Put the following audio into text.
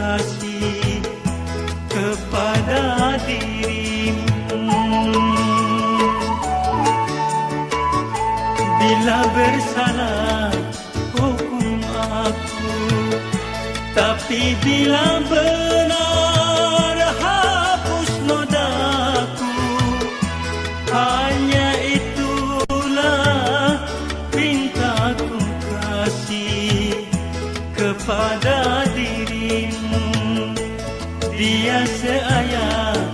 kasih kepada dirimu. Bila bersalah hukum aku, tapi bila benar hapus nodaku. Hanya itulah pintaku kasih kepada dirimu. Dia seayat